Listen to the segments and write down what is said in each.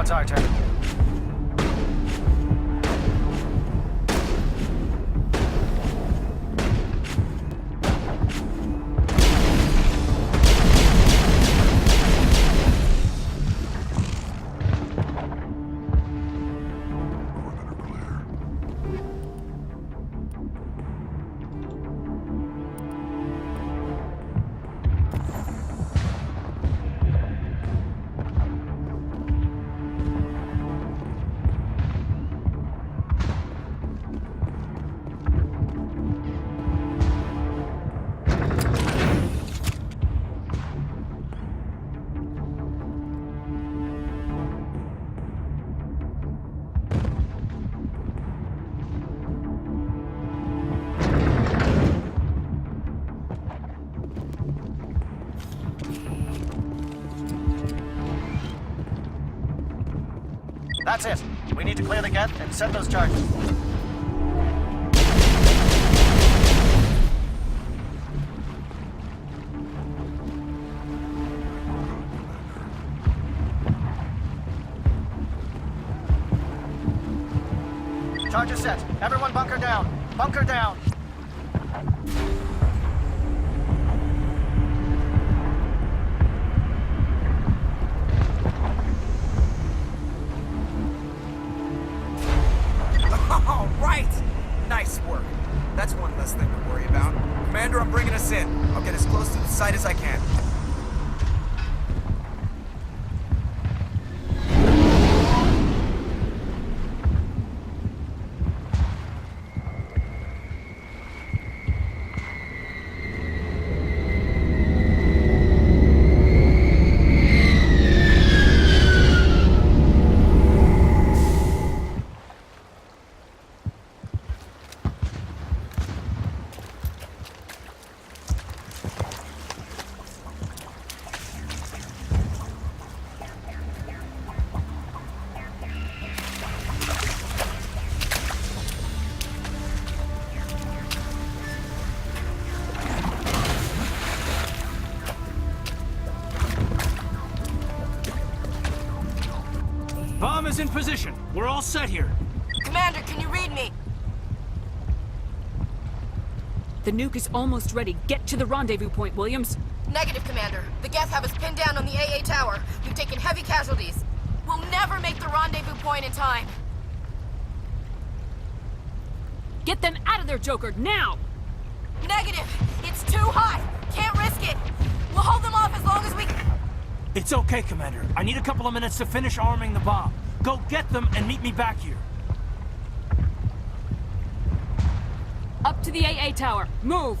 Now it's our turn. That's it. We need to clear the gate and set those charges. Charges set. Everyone bunker down. Bunker down. All right! Nice work. That's one less thing to worry about. Commander, I'm bringing us in. I'll get as close to the site as I can. Bomb is in position. We're all set here. Commander, can you read me? The nuke is almost ready. Get to the rendezvous point, Williams. Negative, Commander. The Geth have us pinned down on the AA tower. We've taken heavy casualties. We'll never make the rendezvous point in time. Get them out of there, Joker, now! Negative! It's too hot! Can't risk it! We'll hold them off as long as we... It's okay, Commander. I need a couple of minutes to finish arming the bomb. Go get them and meet me back here. Up to the AA tower. Move!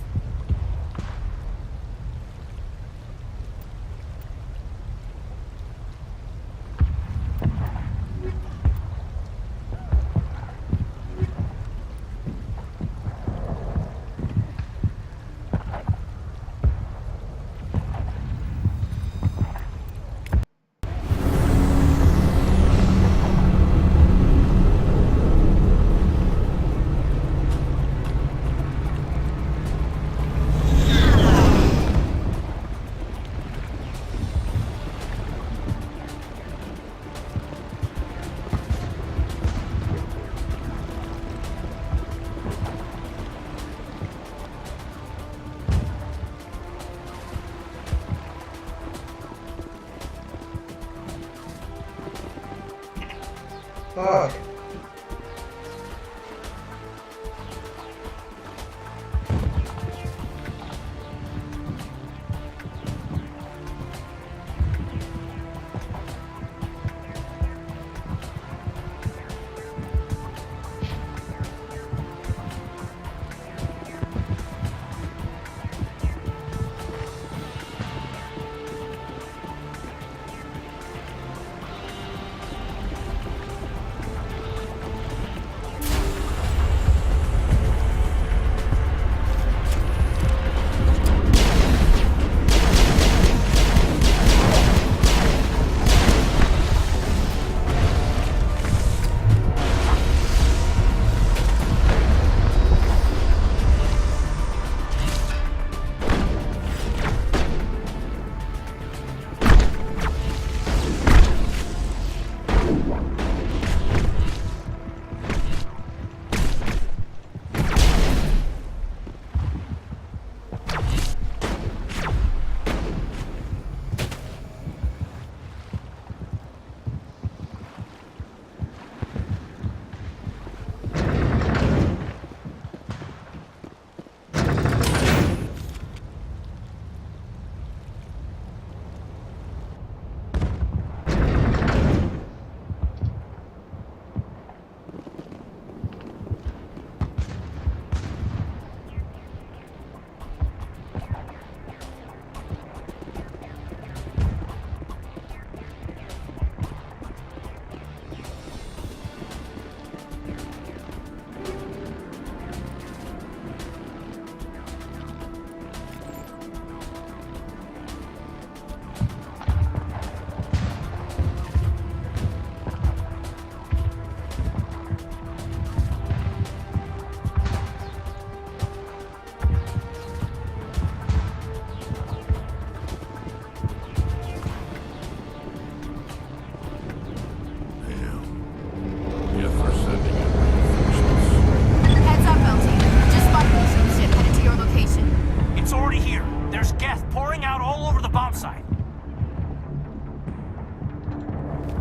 Fuck.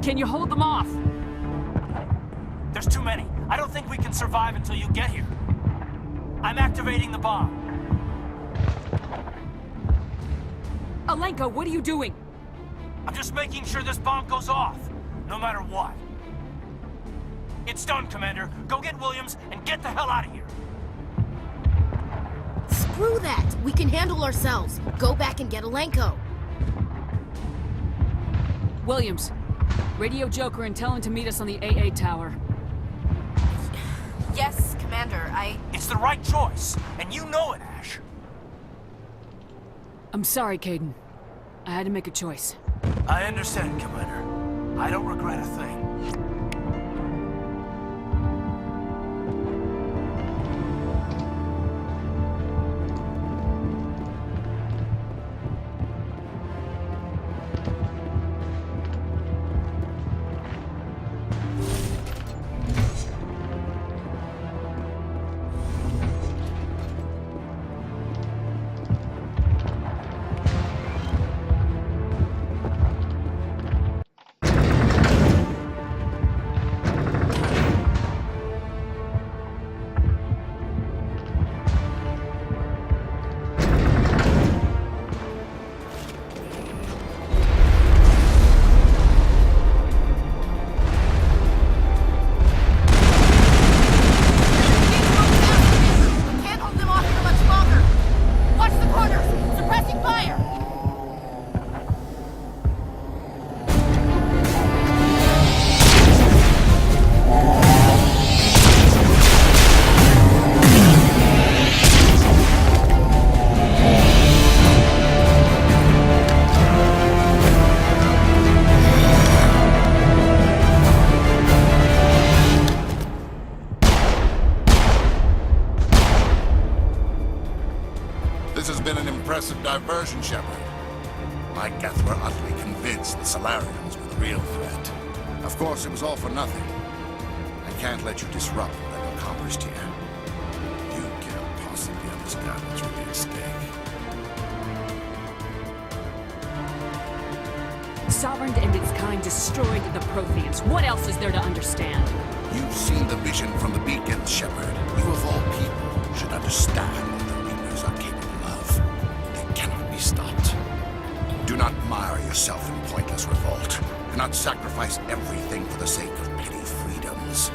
Can you hold them off? There's too many. I don't think we can survive until you get here. I'm activating the bomb. Alenko, what are you doing? I'm just making sure this bomb goes off, no matter what. It's done, Commander. Go get Williams and get the hell out of here. Screw that! We can handle ourselves. Go back and get Alenko. Williams, radio Joker and tell him to meet us on the AA tower. Yes, Commander, It's the right choice, and you know it, Ash. I'm sorry, Kaidan. I had to make a choice. I understand, Commander. I don't regret a thing. can't hold them off here much longer. Watch the corners! Suppressing fire! This has been an impressive diversion, Shepard. My Geth were utterly convinced the Solarians were the real threat. Of course, it was all for nothing. I can't let you disrupt what I've accomplished here. You can't possibly understand what's really at stake. Sovereign and its kind destroyed the Protheans. What else is there to understand? You've seen the vision from the beacon, Shepard. You of all people should understand what the Reapers are capable of. They cannot be stopped. Do not mire yourself in pointless revolt. Do not sacrifice everything for the sake of petty freedoms.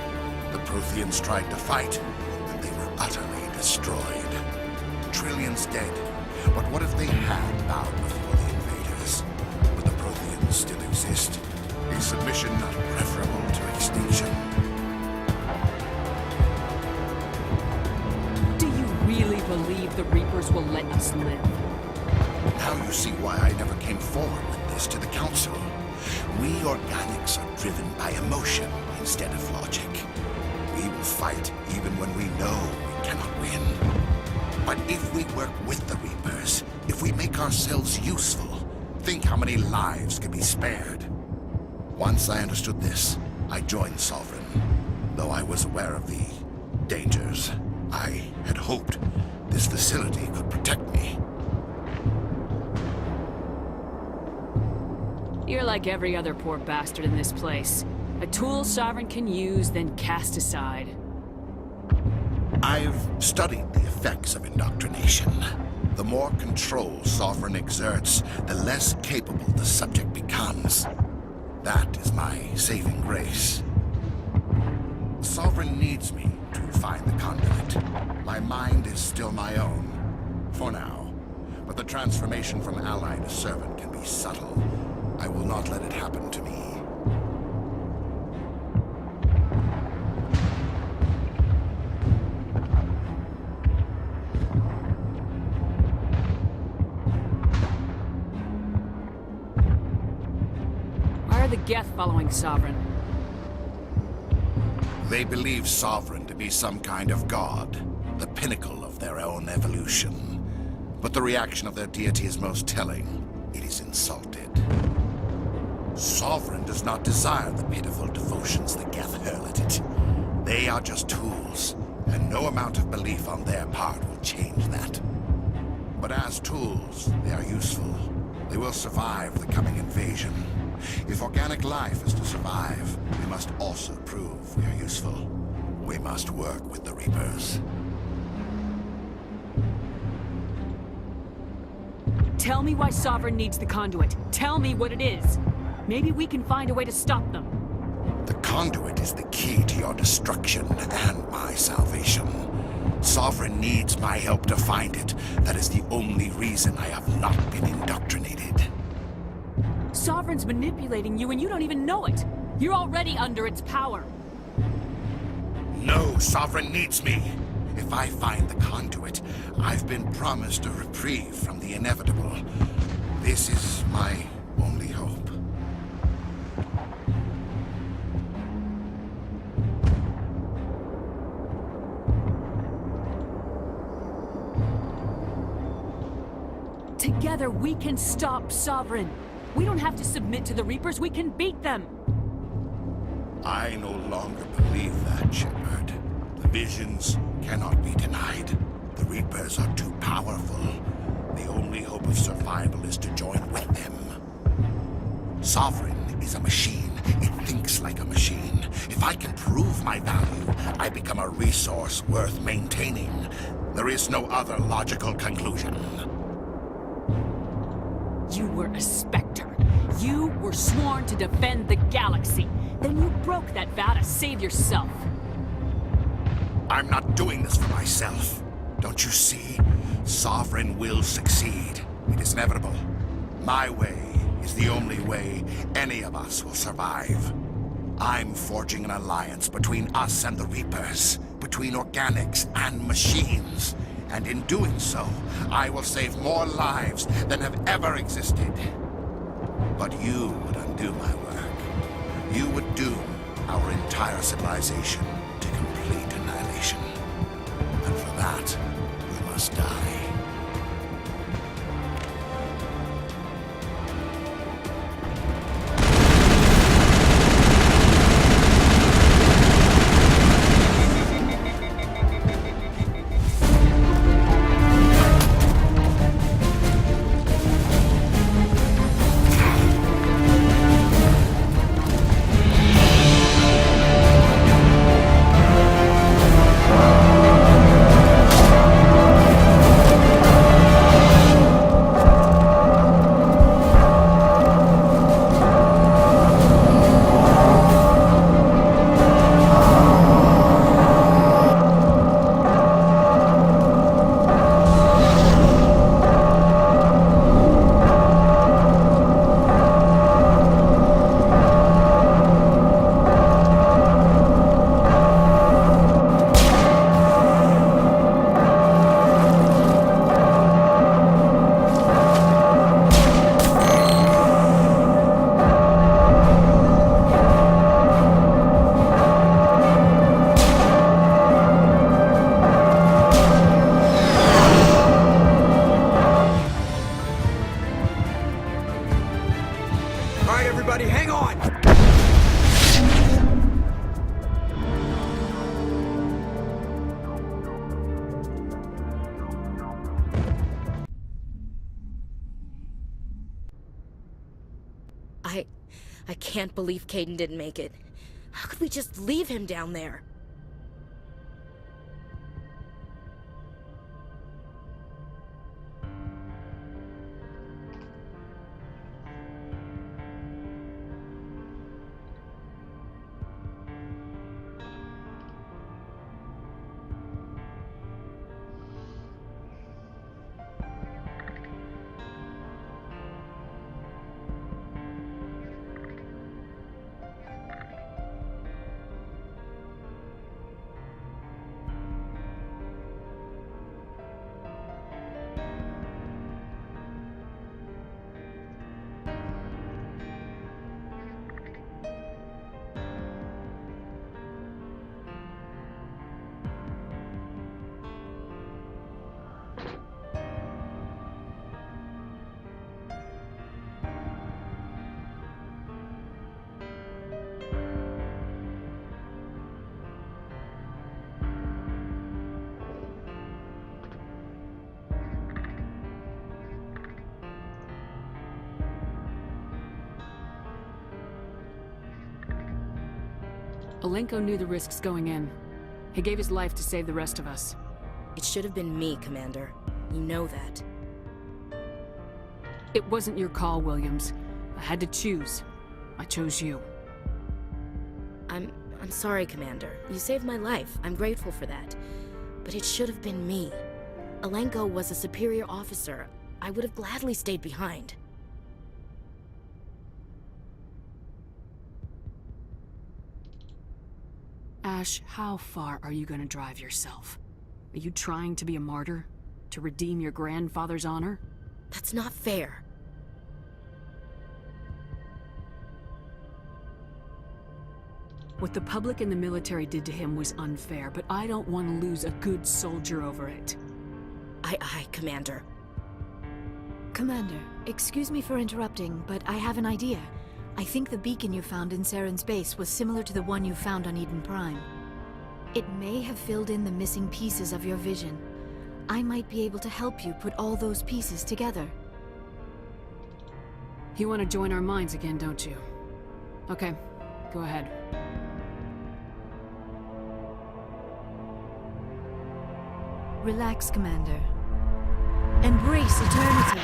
The Protheans tried to fight, and they were utterly destroyed. Trillions dead. But what if they had bowed before the invaders? Would the Protheans still exist? Is submission not preferable to extinction? Do you really believe the Reapers will let us live? Now you see why I never came forward with this to the Council. We organics are driven by emotion instead of logic. We will fight even when we know we cannot win. But if we work with the Reapers, if we make ourselves useful, think how many lives can be spared. Once I understood this, I joined Sovereign. Though I was aware of the dangers, I had hoped this facility could protect me. You're like every other poor bastard in this place. A tool Sovereign can use, then cast aside. I've studied the effects of indoctrination. The more control Sovereign exerts, the less capable the subject becomes. That is my saving grace. Sovereign needs me to find the conduit. My mind is still my own, for now. But the transformation from ally to servant can be subtle. I will not let it happen to me. Why are the Geth following Sovereign? They believe Sovereign to be some kind of god, the pinnacle of their own evolution. But the reaction of their deity is most telling. It is insulted. Sovereign does not desire the pitiful devotions the Geth hurl at it. They are just tools, and no amount of belief on their part will change that. But as tools, they are useful. They will survive the coming invasion. If organic life is to survive, we must also prove we are useful. We must work with the Reapers. Tell me why Sovereign needs the conduit. Tell me what it is. Maybe we can find a way to stop them. The conduit is the key to your destruction and my salvation. Sovereign needs my help to find it. That is the only reason I have not been indoctrinated. Sovereign's manipulating you and you don't even know it. You're already under its power. No, Sovereign needs me. If I find the conduit, I've been promised a reprieve from the inevitable. This is my only hope. Together we can stop Sovereign. We don't have to submit to the Reapers, we can beat them. I no longer believe that, Shepard. The visions cannot be denied. The Reapers are too powerful. The only hope of survival is to join with them. Sovereign is a machine. It thinks like a machine. If I can prove my value, I become a resource worth maintaining. There is no other logical conclusion. You were a Spectre. You were sworn to defend the galaxy. Then you broke that vow to save yourself. I'm not doing this for myself. Don't you see? Sovereign will succeed. It is inevitable. My way is the only way any of us will survive. I'm forging an alliance between us and the Reapers, between organics and machines. And in doing so, I will save more lives than have ever existed. But you would undo my work. You would doom our entire civilization to complete annihilation. And for that, we must die. I can't believe Kaidan didn't make it. How could we just leave him down there? Alenko knew the risks going in. He gave his life to save the rest of us. It should have been me, Commander. You know that. It wasn't your call, Williams. I had to choose. I chose you. I'm sorry, Commander. You saved my life. I'm grateful for that. But it should have been me. Alenko was a superior officer. I would have gladly stayed behind. Ash, how far are you gonna drive yourself? Are you trying to be a martyr? To redeem your grandfather's honor? That's not fair. What the public and the military did to him was unfair, but I don't want to lose a good soldier over it. Aye, Commander. Commander, excuse me for interrupting, but I have an idea. I think the beacon you found in Saren's base was similar to the one you found on Eden Prime. It may have filled in the missing pieces of your vision. I might be able to help you put all those pieces together. You want to join our minds again, don't you? Okay, go ahead. Relax, Commander. Embrace eternity.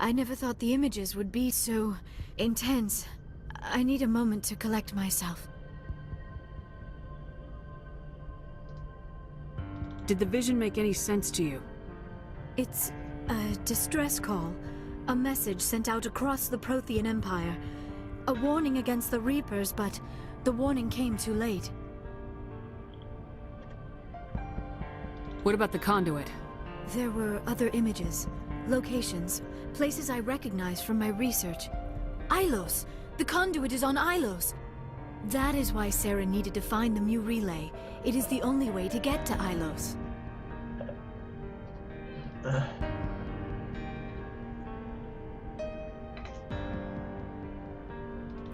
I never thought the images would be so intense. I need a moment to collect myself. Did the vision make any sense to you? It's a distress call. A message sent out across the Prothean Empire. A warning against the Reapers, but the warning came too late. What about the conduit? There were other images, locations, places I recognized from my research. Ilos! The conduit is on Ilos! That is why Saren needed to find the Mu relay. It is the only way to get to Ilos.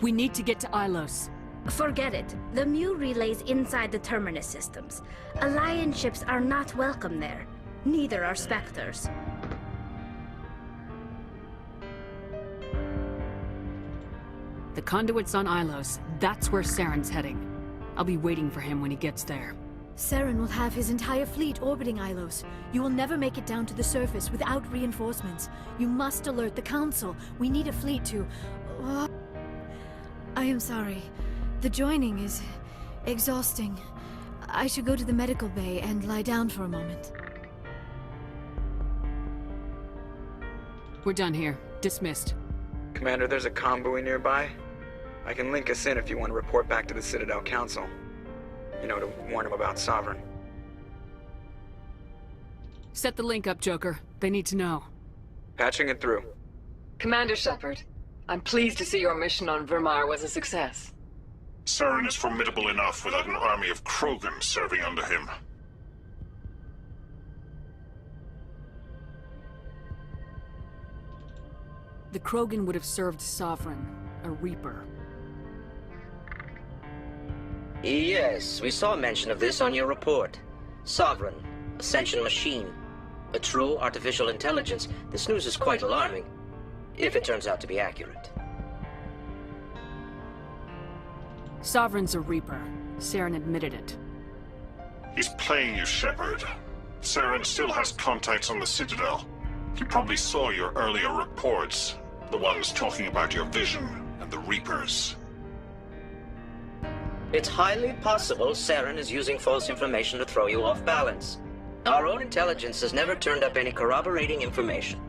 We need to get to Ilos. Forget it. The Mu relay's inside the Terminus systems. Alliance ships are not welcome there. Neither are Spectres. The conduit's on Ilos. That's where Saren's heading. I'll be waiting for him when he gets there. Saren will have his entire fleet orbiting Ilos. You will never make it down to the surface without reinforcements. You must alert the Council. We need a fleet to... I am sorry. The joining is exhausting. I should go to the medical bay and lie down for a moment. We're done here. Dismissed. Commander, there's a comm buoy nearby. I can link us in if you want to report back to the Citadel Council. You know, to warn them about Sovereign. Set the link up, Joker. They need to know. Patching it through. Commander Shepard, I'm pleased to see your mission on Virmire was a success. Saren is formidable enough without an army of Krogan serving under him. The Krogan would have served Sovereign, a Reaper. Yes, we saw mention of this on your report. Sovereign, Ascension machine. A true artificial intelligence. This news is quite alarming, if it turns out to be accurate. Sovereign's a Reaper. Saren admitted it. He's playing you, Shepard. Saren still has contacts on the Citadel. He probably saw your earlier reports. The ones talking about your vision and the Reapers. It's highly possible Saren is using false information to throw you off balance. Our own intelligence has never turned up any corroborating information.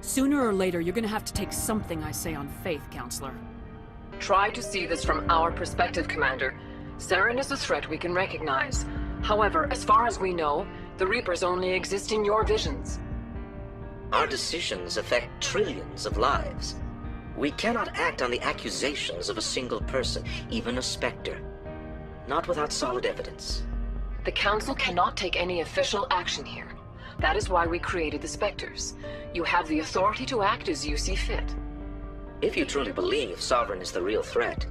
Sooner or later, you're gonna have to take something I say on faith, Counselor. Try to see this from our perspective, Commander. Saren is a threat we can recognize. However, as far as we know, the Reapers only exist in your visions. Our decisions affect trillions of lives. We cannot act on the accusations of a single person, even a Spectre. Not without solid evidence. The Council cannot take any official action here. That is why we created the Spectres. You have the authority to act as you see fit. If you truly believe Sovereign is the real threat,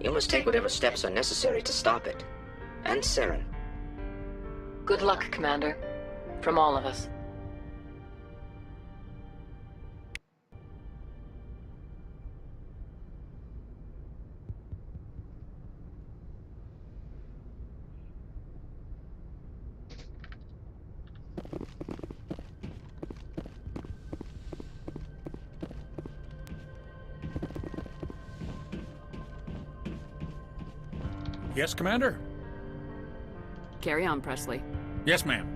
you must take whatever steps are necessary to stop it. And Saren. Good luck, Commander. From all of us. Yes, Commander? Carry on, Presley. Yes, ma'am.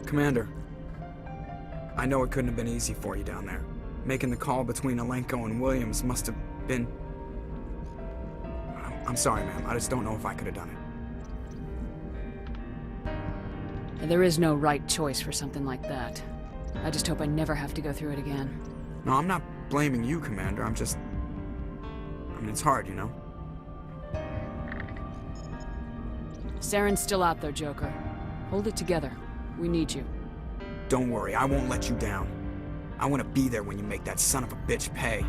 Commander, I know it couldn't have been easy for you down there. Making the call between Alenko and Williams must have been... I'm sorry, ma'am. I just don't know if I could have done it. There is no right choice for something like that. I just hope I never have to go through it again. No, I'm not blaming you, Commander. I mean, it's hard, you know? Saren's still out there, Joker. Hold it together. We need you. Don't worry, I won't let you down. I want to be there when you make that son of a bitch pay.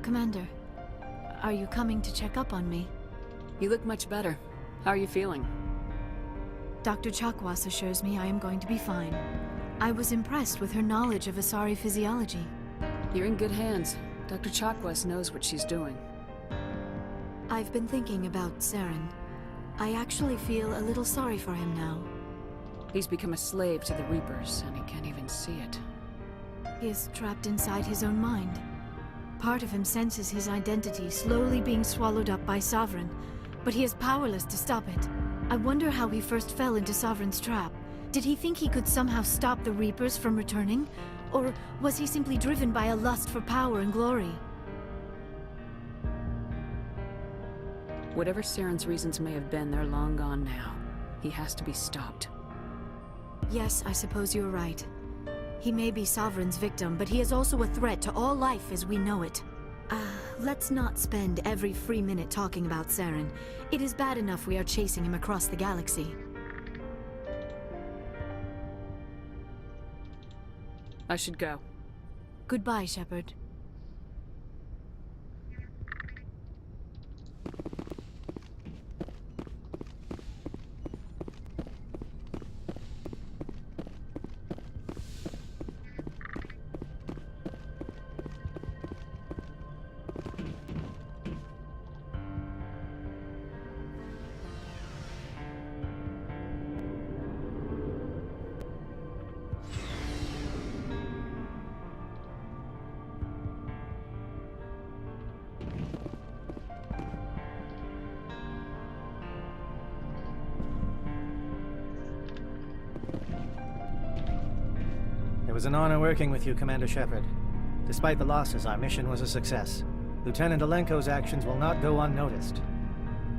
Commander, are you coming to check up on me? You look much better. How are you feeling? Dr. Chakwas assures me I am going to be fine. I was impressed with her knowledge of Asari physiology. You're in good hands. Dr. Chakwas knows what she's doing. I've been thinking about Saren. I actually feel a little sorry for him now. He's become a slave to the Reapers, and he can't even see it. He is trapped inside his own mind. Part of him senses his identity slowly being swallowed up by Sovereign, but he is powerless to stop it. I wonder how he first fell into Sovereign's trap. Did he think he could somehow stop the Reapers from returning? Or was he simply driven by a lust for power and glory? Whatever Saren's reasons may have been, they're long gone now. He has to be stopped. Yes, I suppose you're right. He may be Sovereign's victim, but he is also a threat to all life as we know it. Let's not spend every free minute talking about Saren. It is bad enough we are chasing him across the galaxy. I should go. Goodbye, Shepard. was an honor working with you, Commander Shepard. Despite the losses, our mission was a success. Lieutenant Alenko's actions will not go unnoticed.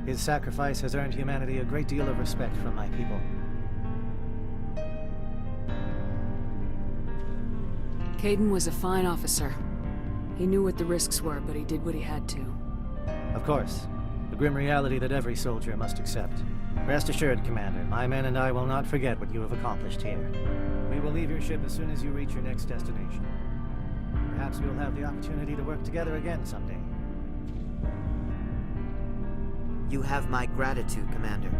His sacrifice has earned humanity a great deal of respect from my people. Kaidan was a fine officer. He knew what the risks were, but he did what he had to. Of course. The grim reality that every soldier must accept. Rest assured, Commander, my men and I will not forget what you have accomplished here. We will leave your ship as soon as you reach your next destination. Perhaps we will have the opportunity to work together again someday. You have my gratitude, Commander.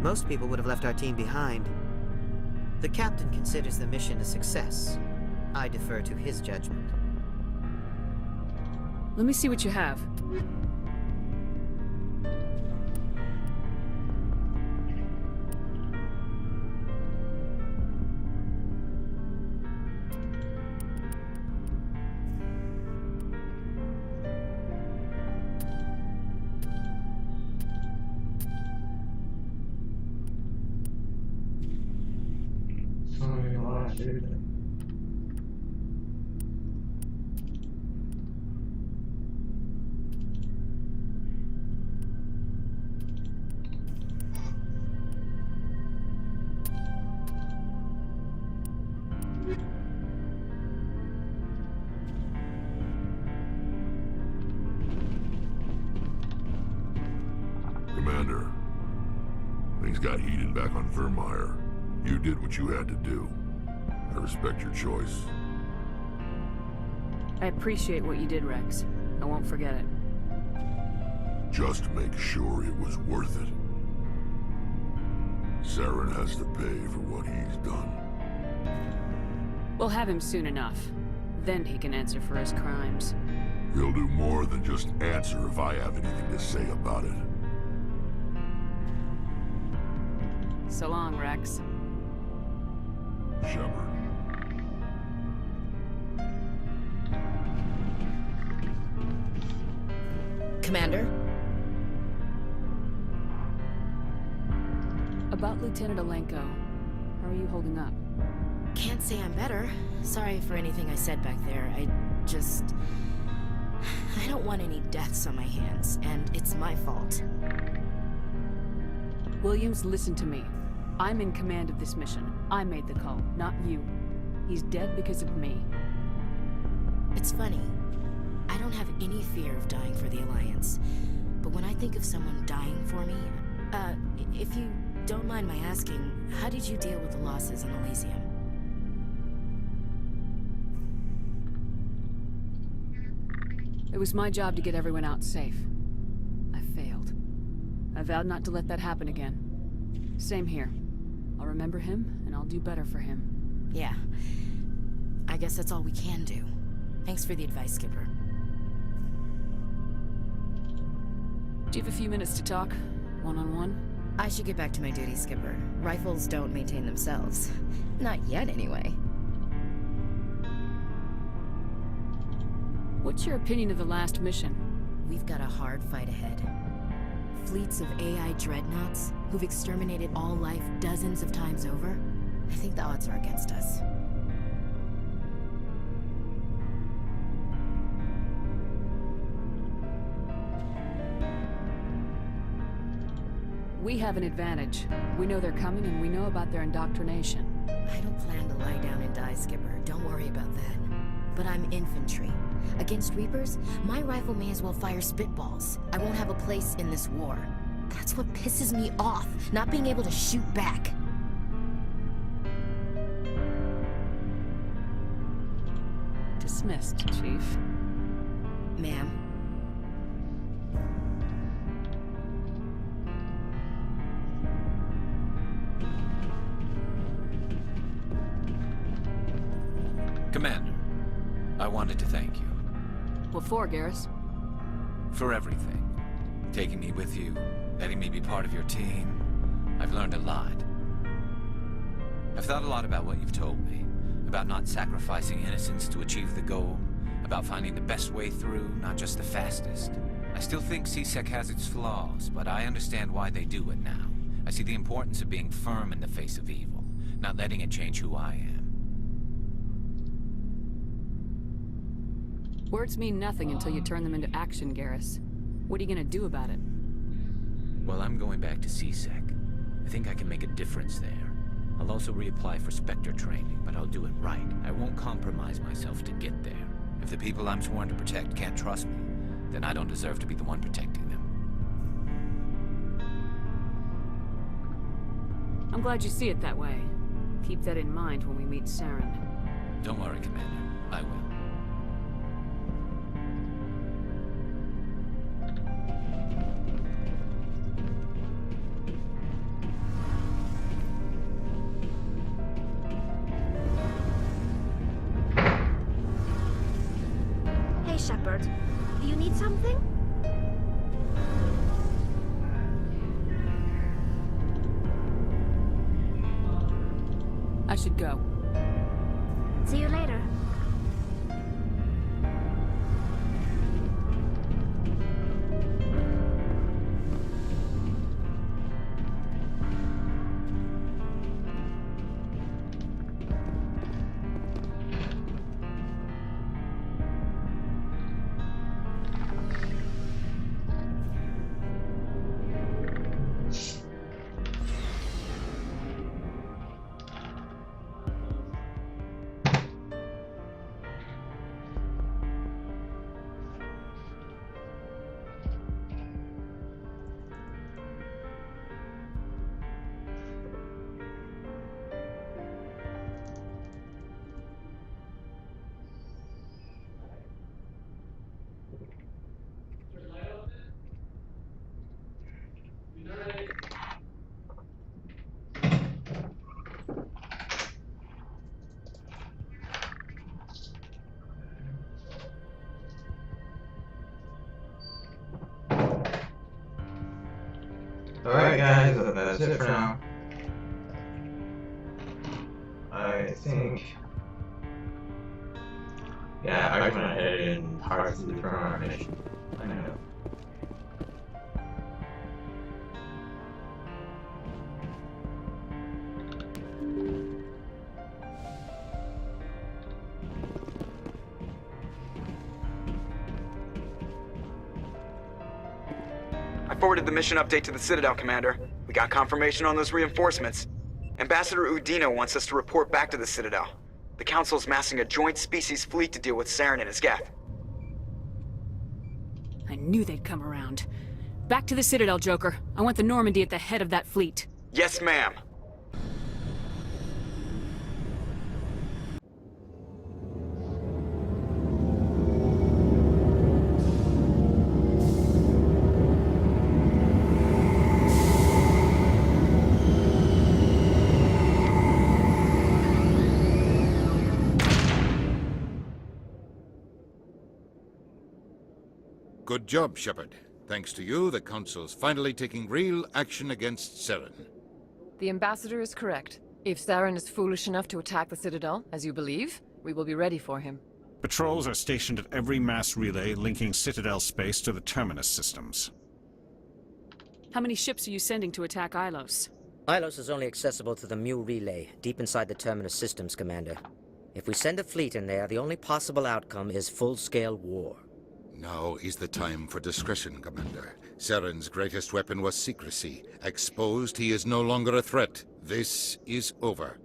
Most people would have left our team behind. The captain considers the mission a success. I defer to his judgment. Let me see what you have. Commander, things got heated back on Vermeer. You did what you had to do. I respect your choice. I appreciate what you did, Rex. I won't forget it. Just make sure it was worth it. Saren has to pay for what he's done. We'll have him soon enough. Then he can answer for his crimes. He'll do more than just answer if I have anything to say about it. So long, Rex. Shepard. Commander? About Lieutenant Alenko. How are you holding up? Can't say I'm better. Sorry for anything I said back there. I don't want any deaths on my hands, and it's my fault. Williams, listen to me. I'm in command of this mission. I made the call, not you. He's dead because of me. It's funny. I don't have any fear of dying for the Alliance. But when I think of someone dying for me... if you don't mind my asking, how did you deal with the losses on Elysium? It was my job to get everyone out safe. I failed. I vowed not to let that happen again. Same here. I'll remember him, and I'll do better for him. Yeah. I guess that's all we can do. Thanks for the advice, Skipper. Do you have a few minutes to talk? One-on-one? I should get back to my duty, Skipper. Rifles don't maintain themselves. Not yet, anyway. What's your opinion of the last mission? We've got a hard fight ahead. Fleets of AI dreadnoughts who've exterminated all life dozens of times over. I think the odds are against us. We have an advantage. We know they're coming and we know about their indoctrination. I don't plan to lie down and die, Skipper. Don't worry about that. But I'm infantry. Against Reapers, my rifle may as well fire spitballs. I won't have a place in this war. That's what pisses me off, not being able to shoot back. Dismissed, Chief. Ma'am. Commander, I wanted to thank you. What for, Garrus? For everything. Taking me with you, letting me be part of your team. I've learned a lot. I've thought a lot about what you've told me. About not sacrificing innocence to achieve the goal. About finding the best way through, not just the fastest. I still think C-Sec has its flaws, but I understand why they do it now. I see the importance of being firm in the face of evil, not letting it change who I am. Words mean nothing until you turn them into action, Garrus. What are you gonna do about it? Well, I'm going back to CSEC. I think I can make a difference there. I'll also reapply for Spectre training, but I'll do it right. I won't compromise myself to get there. If the people I'm sworn to protect can't trust me, then I don't deserve to be the one protecting them. I'm glad you see it that way. Keep that in mind when we meet Saren. Don't worry, Commander. I will. Hey, Shepard. Do you need something? I should go. See you later. Alright guys, that's it for now. I think... Yeah, I just went ahead and hard through the Vermire mission. I know. I forwarded the mission update to the Citadel, Commander. We got confirmation on those reinforcements. Ambassador Udina wants us to report back to the Citadel. The Council's massing a joint species fleet to deal with Saren and his Geth. I knew they'd come around. Back to the Citadel, Joker. I want the Normandy at the head of that fleet. Yes, ma'am. Good job, Shepard. Thanks to you, the Council's finally taking real action against Saren. The Ambassador is correct. If Saren is foolish enough to attack the Citadel, as you believe, we will be ready for him. Patrols are stationed at every mass relay linking Citadel space to the Terminus systems. How many ships are you sending to attack Ilos? Ilos is only accessible to the Mu relay, deep inside the Terminus systems, Commander. If we send a fleet in there, the only possible outcome is full-scale war. Now is the time for discretion, Commander. Saren's greatest weapon was secrecy. Exposed, he is no longer a threat. This is over.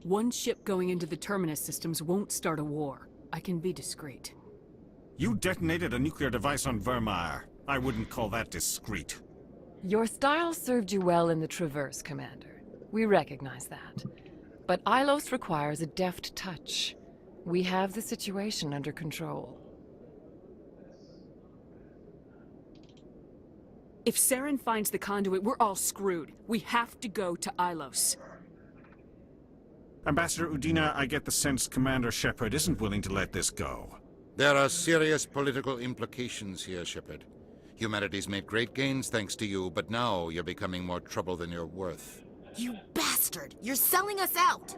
One ship going into the Terminus systems won't start a war. I can be discreet. You detonated a nuclear device on Vermire. I wouldn't call that discreet. Your style served you well in the Traverse, Commander. We recognize that. But Ilos requires a deft touch. We have the situation under control. If Saren finds the conduit, we're all screwed. We have to go to Ilos. Ambassador Udina, I get the sense Commander Shepard isn't willing to let this go. There are serious political implications here, Shepard. Humanity's made great gains thanks to you, but now you're becoming more trouble than you're worth. You bastard! You're selling us out!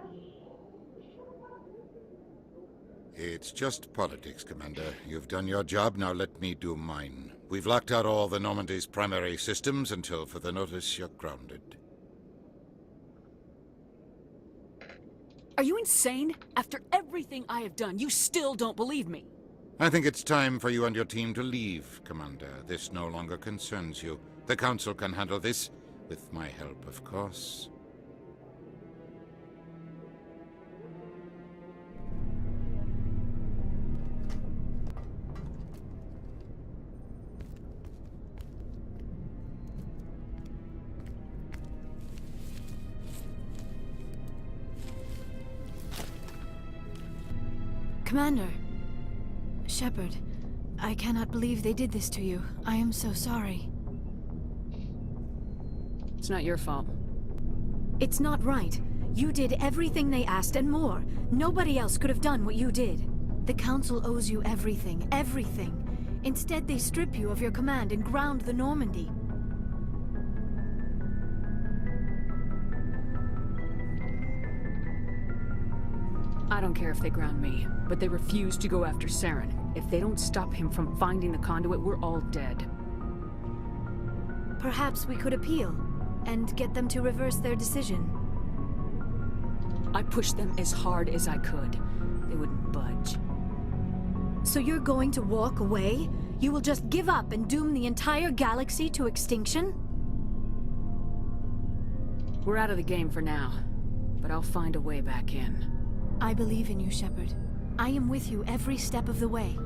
It's just politics, Commander. You've done your job, now let me do mine. We've locked out all the Normandy's primary systems until further notice you're grounded. Are you insane? After everything I have done, you still don't believe me. I think it's time for you and your team to leave, Commander. This no longer concerns you. The Council can handle this, with my help, of course. Commander. Shepard, I cannot believe they did this to you. I am so sorry. It's not your fault. It's not right. You did everything they asked and more. Nobody else could have done what you did. The Council owes you everything, everything. Instead, they strip you of your command and ground the Normandy. I don't care if they ground me, but they refuse to go after Saren. If they don't stop him from finding the conduit, we're all dead. Perhaps we could appeal, and get them to reverse their decision. I pushed them as hard as I could. They wouldn't budge. So you're going to walk away? You will just give up and doom the entire galaxy to extinction? We're out of the game for now, but I'll find a way back in. I believe in you, Shepard. I am with you every step of the way.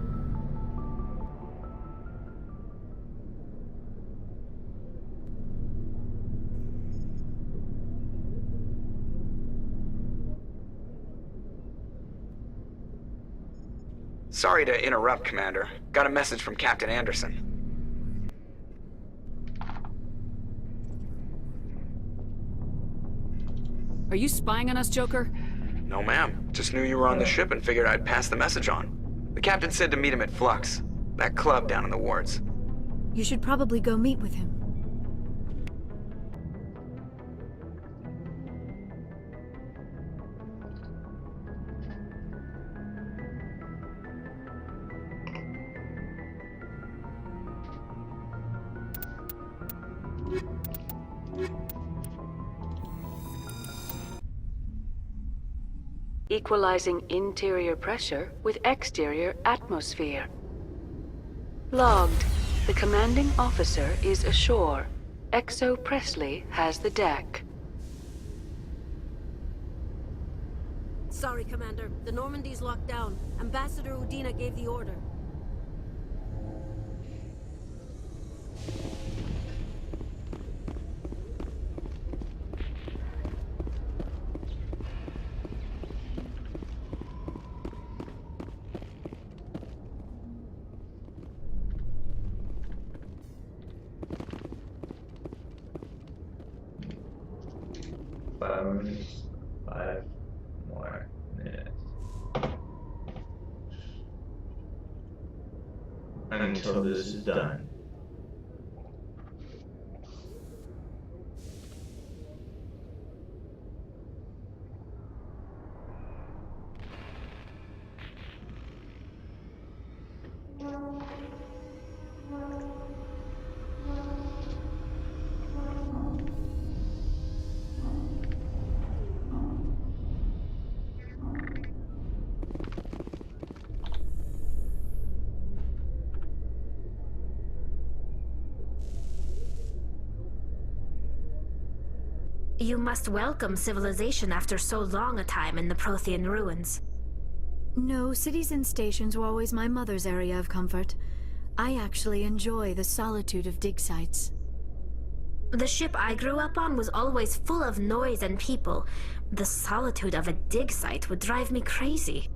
Sorry to interrupt, Commander. Got a message from Captain Anderson. Are you spying on us, Joker? No, ma'am. Just knew you were on the ship and figured I'd pass the message on. The captain said to meet him at Flux, that club down in the wards. You should probably go meet with him. Equalizing interior pressure with exterior atmosphere. Logged. The commanding officer is ashore. Exo Presley has the deck. Sorry, Commander. The Normandy's locked down. Ambassador Udina gave the order. Five more minutes. Until this is done. You must welcome civilization after so long a time in the Prothean ruins. No, cities and stations were always my mother's area of comfort. I actually enjoy the solitude of dig sites. The ship I grew up on was always full of noise and people. The solitude of a dig site would drive me crazy.